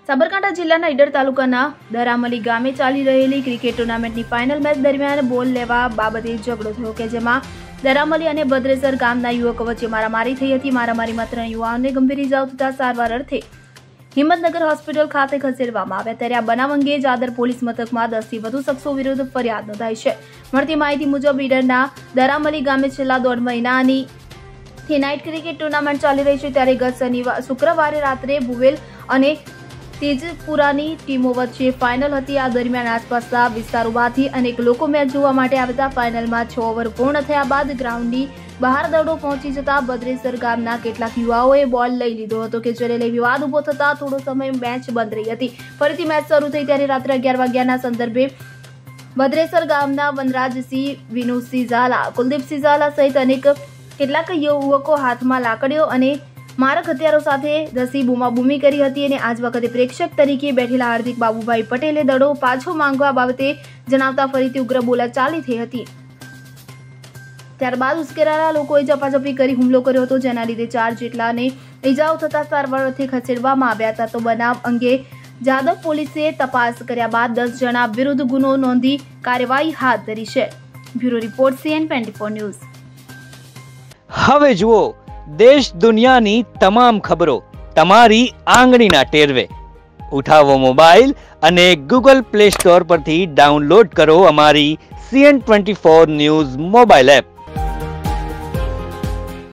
સાબરકાંઠા જિલ્લાના ઈડર તાલુકાના દરામલી ગામે ચાલી રહેલી ક્રિકેટ ટુર્નામેન્ટની ફાઇનલ મેચ દરમિયાન બોલ લેવા બાબતે ઝઘડો થયો કે જેમાં દરામલી અને ભદ્રેસર ગામના યુવકો વચ્ચે મારામારી થઈ હતી। મારામારીમાં 3 યુવાનોને ગંભીર ઇજાઓ થતા સારવાર અર્થે હિંમતનગર હોસ્પિટલ ખાતે ખસેડવામાં આવ્યા। ત્યારે આ બનાવ અંગે જાદર પોલીસ મથકમાં 10 થી વધુ શખ્સો વિરુદ્ધ ફરિયાદ નોંધાઈ છે। મળતી માહિતી મુજબ ઈડરના દરામલી ગામે છેલ્લા 1.5 મહિનાની નાઇટ ક્રિકેટ ટુર્નામેન્ટ ચાલી રહી છે। ત્યારે ગત શુક્રવારે રાત્રે ભુવેલ અને તેજપુરાની ટીમો વચ્ચે ફાઇનલ હતી। આ દરમિયાન આસપાસના વિસ્તારોમાંથી અનેક લોકો મેચ જોવા માટે આવ્યા। ફાઇનલમાં 6 ઓવર પૂર્ણ થયા બાદ ગ્રાઉન્ડની બહાર દડો પહોંચી જતા ભદ્રેસર ગામના કેટલાક યુવાઓએ બોલ લઈ લીધો હતો કે જેને લઈ વિવાદ ઉભો થતા થોડો સમય મેચ બંધ રહી હતી। ફરીથી મેચ શરૂ થઈ ત્યારે રાત્રે 11 વાગ્યાના સંદર્ભે ભદ્રેસર ગામના વનરાજસિંહ, વિનુસિંહ ઝાલા, કુલદીપસિંહ ઝાલા સહિત અનેક કેટલાક યુવકો હાથમાં લાકડીઓ અને મારક હથિયારો સાથે ધસી બૂમાબૂમી કરી હતી અને આજ વખતે પ્રેક્ષક તરીકે બેઠેલા હાર્દિક બાબુભાઈ પટેલે દડો પાછો માંગવા બાબતે જણાવતા ફરીથી ઉગ્ર બોલાચાલી થઈ હતી। ત્યારબાદ ઉશ્કેરાયેલા લોકોએ ઝપાઝપી કરી હુમલો કર્યો હતો, જેના લીધે 4 જેટલાને ઇજાઓ થતા સારવાર અર્થે ખસેડવામાં આવ્યા હતા। તો બનાવ અંગે જાદવ પોલીસે તપાસ કર્યા બાદ 10 જણા વિરુદ્ધ ગુનો નોંધી કાર્યવાહી હાથ ધરી છે। Bureau report CN24 news. હવે જુઓ દેશ દુનિયાની તમામ ખબરો તમારી આંગળીના ટેરવે। ઉઠાવો મોબાઈલ અને Google Play Store પરથી ડાઉનલોડ કરો અમારી CN24 ન્યૂઝ મોબાઈલ એપ।